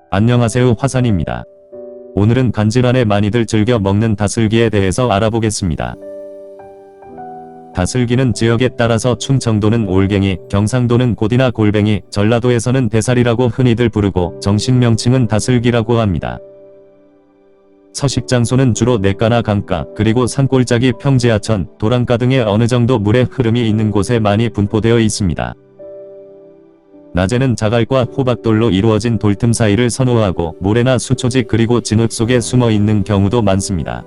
안녕하세요, 화산입니다. 오늘은 간질환에 많이들 즐겨 먹는 다슬기에 대해서 알아보겠습니다. 다슬기는 지역에 따라서 충청도는 올갱이, 경상도는 고디나 골뱅이, 전라도에서는 대살이라고 흔히들 부르고 정식 명칭은 다슬기라고 합니다. 서식 장소는 주로 냇가나 강가, 그리고 산골짜기 평지하천, 도랑가 등의 어느 정도 물의 흐름이 있는 곳에 많이 분포되어 있습니다. 낮에는 자갈과 호박돌로 이루어진 돌틈 사이를 선호하고 모래나 수초지 그리고 진흙 속에 숨어 있는 경우도 많습니다.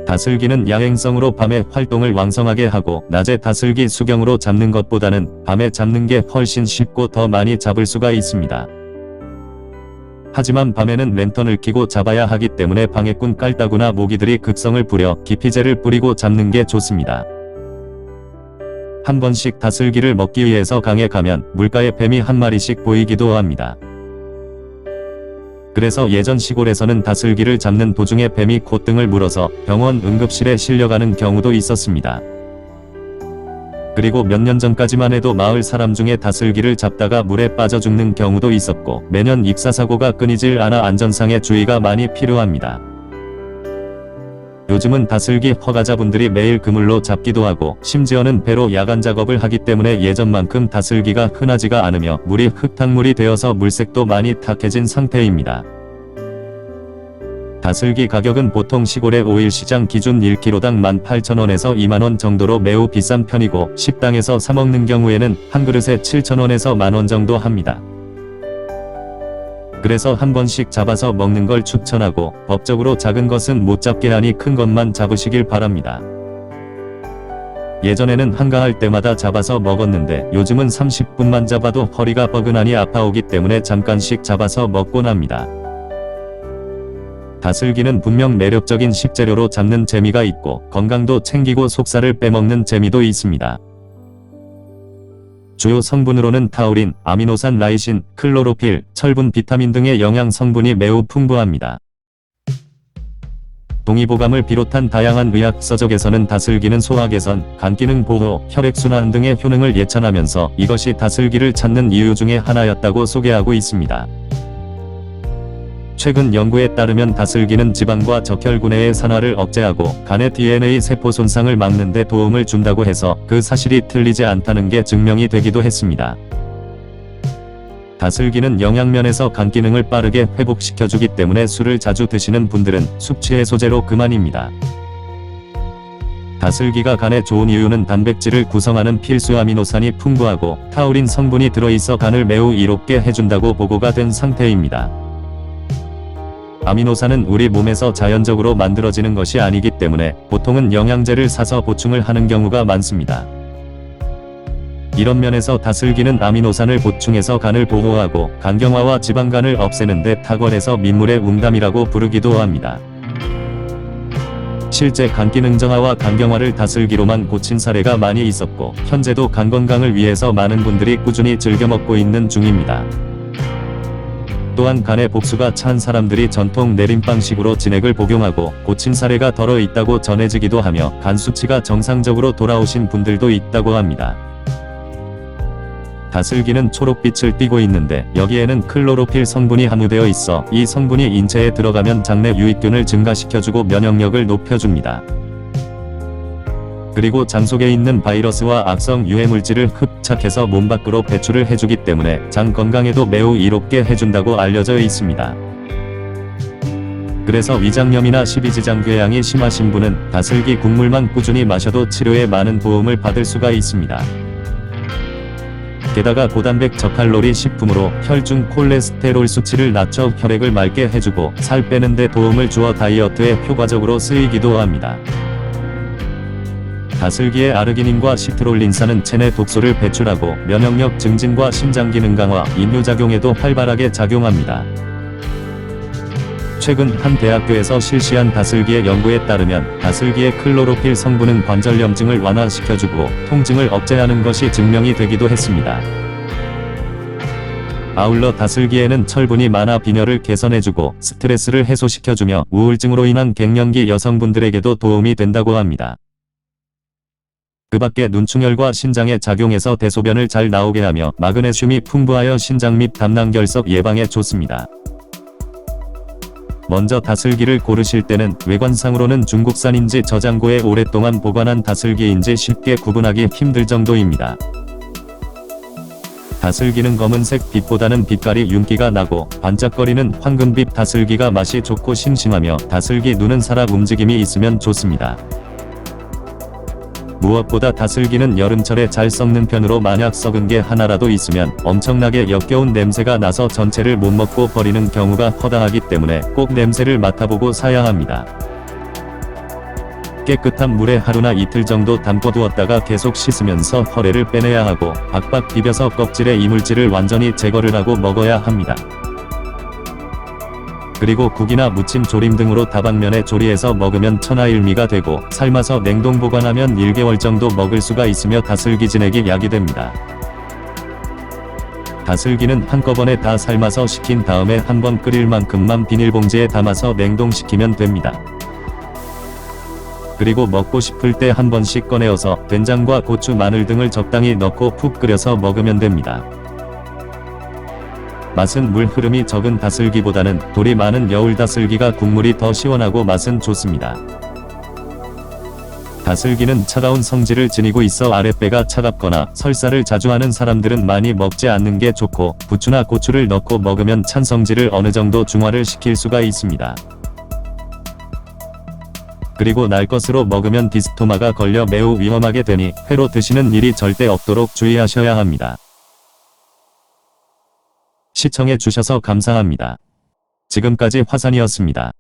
다슬기는 야행성으로 밤에 활동을 왕성하게 하고 낮에 다슬기 수경으로 잡는 것보다는 밤에 잡는 게 훨씬 쉽고 더 많이 잡을 수가 있습니다. 하지만 밤에는 랜턴을 켜고 잡아야 하기 때문에 방해꾼 깔따구나 모기들이 극성을 부려 기피제를 뿌리고 잡는 게 좋습니다. 한 번씩 다슬기를 먹기 위해서 강에 가면 물가에 뱀이 한 마리씩 보이기도 합니다. 그래서 예전 시골에서는 다슬기를 잡는 도중에 뱀이 콧등을 물어서 병원 응급실에 실려가는 경우도 있었습니다. 그리고 몇 년 전까지만 해도 마을 사람 중에 다슬기를 잡다가 물에 빠져 죽는 경우도 있었고 매년 익사사고가 끊이질 않아 안전상의 주의가 많이 필요합니다. 요즘은 다슬기 허가자분들이 매일 그물로 잡기도 하고 심지어는 배로 야간 작업을 하기 때문에 예전만큼 다슬기가 흔하지가 않으며 물이 흙탕물이 되어서 물색도 많이 탁해진 상태입니다. 다슬기 가격은 보통 시골의 오일시장 기준 1kg당 18,000원에서 20,000원 정도로 매우 비싼 편이고 식당에서 사 먹는 경우에는 한 그릇에 7,000원에서 만원 정도 합니다. 그래서 한 번씩 잡아서 먹는 걸 추천하고 법적으로 작은 것은 못 잡게 하니 큰 것만 잡으시길 바랍니다. 예전에는 한가할 때마다 잡아서 먹었는데 요즘은 30분만 잡아도 허리가 뻐근하니 아파오기 때문에 잠깐씩 잡아서 먹곤 합니다. 다슬기는 분명 매력적인 식재료로 잡는 재미가 있고 건강도 챙기고 속살을 빼먹는 재미도 있습니다. 주요 성분으로는 타우린, 아미노산 라이신, 클로로필, 철분, 비타민 등의 영양 성분이 매우 풍부합니다. 동의보감을 비롯한 다양한 의학 서적에서는 다슬기는 소화 개선, 간 기능 보호, 혈액순환 등의 효능을 예찬하면서 이것이 다슬기를 찾는 이유 중에 하나였다고 소개하고 있습니다. 최근 연구에 따르면 다슬기는 지방과 적혈구내의 산화를 억제하고 간의 DNA 세포 손상을 막는 데 도움을 준다고 해서 그 사실이 틀리지 않다는 게 증명이 되기도 했습니다. 다슬기는 영양면에서 간 기능을 빠르게 회복시켜주기 때문에 술을 자주 드시는 분들은 숙취 해소제로 그만입니다. 다슬기가 간에 좋은 이유는 단백질을 구성하는 필수 아미노산이 풍부하고 타우린 성분이 들어있어 간을 매우 이롭게 해준다고 보고가 된 상태입니다. 아미노산은 우리 몸에서 자연적으로 만들어지는 것이 아니기 때문에 보통은 영양제를 사서 보충을 하는 경우가 많습니다. 이런 면에서 다슬기는 아미노산을 보충해서 간을 보호하고 간경화와 지방간을 없애는 데 탁월해서 민물의 웅담이라고 부르기도 합니다. 실제 간기능 정화와 간경화를 다슬기로만 고친 사례가 많이 있었고 현재도 간 건강을 위해서 많은 분들이 꾸준히 즐겨 먹고 있는 중입니다. 또한 간에 복수가 찬 사람들이 전통 내림방식으로 진액을 복용하고 고친 사례가 덜어 있다고 전해지기도 하며 간 수치가 정상적으로 돌아오신 분들도 있다고 합니다. 다슬기는 초록빛을 띠고 있는데 여기에는 클로로필 성분이 함유되어 있어 이 성분이 인체에 들어가면 장내 유익균을 증가시켜주고 면역력을 높여줍니다. 그리고 장 속에 있는 바이러스와 악성 유해물질을 흡착해서 몸 밖으로 배출을 해주기 때문에 장 건강에도 매우 이롭게 해준다고 알려져 있습니다. 그래서 위장염이나 십이지장궤양이 심하신 분은 다슬기 국물만 꾸준히 마셔도 치료에 많은 도움을 받을 수가 있습니다. 게다가 고단백 저칼로리 식품으로 혈중 콜레스테롤 수치를 낮춰 혈액을 맑게 해주고 살 빼는 데 도움을 주어 다이어트에 효과적으로 쓰이기도 합니다. 다슬기의 아르기닌과 시트롤린산은 체내 독소를 배출하고 면역력 증진과 신장 기능 강화, 인뇨작용에도 활발하게 작용합니다. 최근 한 대학교에서 실시한 다슬기의 연구에 따르면 다슬기의 클로로필 성분은 관절염증을 완화시켜주고 통증을 억제하는 것이 증명이 되기도 했습니다. 아울러 다슬기에는 철분이 많아 빈혈을 개선해주고 스트레스를 해소시켜주며 우울증으로 인한 갱년기 여성분들에게도 도움이 된다고 합니다. 그 밖에 눈충혈과 신장에 작용해서 대소변을 잘 나오게 하며 마그네슘이 풍부하여 신장 및 담낭결석 예방에 좋습니다. 먼저 다슬기를 고르실 때는 외관상으로는 중국산인지 저장고에 오랫동안 보관한 다슬기인지 쉽게 구분하기 힘들 정도입니다. 다슬기는 검은색 빛보다는 빛깔이 윤기가 나고 반짝거리는 황금빛 다슬기가 맛이 좋고 싱싱하며 다슬기 눈은 살아 움직임이 있으면 좋습니다. 무엇보다 다슬기는 여름철에 잘 썩는 편으로 만약 썩은 게 하나라도 있으면 엄청나게 역겨운 냄새가 나서 전체를 못 먹고 버리는 경우가 허다하기 때문에 꼭 냄새를 맡아보고 사야 합니다. 깨끗한 물에 하루나 이틀 정도 담궈두었다가 계속 씻으면서 허레를 빼내야 하고 박박 비벼서 껍질의 이물질을 완전히 제거를 하고 먹어야 합니다. 그리고 국이나 무침 조림 등으로 다방면에 조리해서 먹으면 천하일미가 되고 삶아서 냉동 보관하면 1개월 정도 먹을 수가 있으며 다슬기 진액이 약이 됩니다. 다슬기는 한꺼번에 다 삶아서 식힌 다음에 한번 끓일 만큼만 비닐봉지에 담아서 냉동시키면 됩니다. 그리고 먹고 싶을 때 한 번씩 꺼내어서 된장과 고추, 마늘 등을 적당히 넣고 푹 끓여서 먹으면 됩니다. 맛은 물 흐름이 적은 다슬기보다는 돌이 많은 여울 다슬기가 국물이 더 시원하고 맛은 좋습니다. 다슬기는 차가운 성질을 지니고 있어 아랫배가 차갑거나 설사를 자주 하는 사람들은 많이 먹지 않는 게 좋고 부추나 고추를 넣고 먹으면 찬 성질을 어느 정도 중화를 시킬 수가 있습니다. 그리고 날 것으로 먹으면 디스토마가 걸려 매우 위험하게 되니 회로 드시는 일이 절대 없도록 주의하셔야 합니다. 시청해 주셔서 감사합니다. 지금까지 화산이었습니다.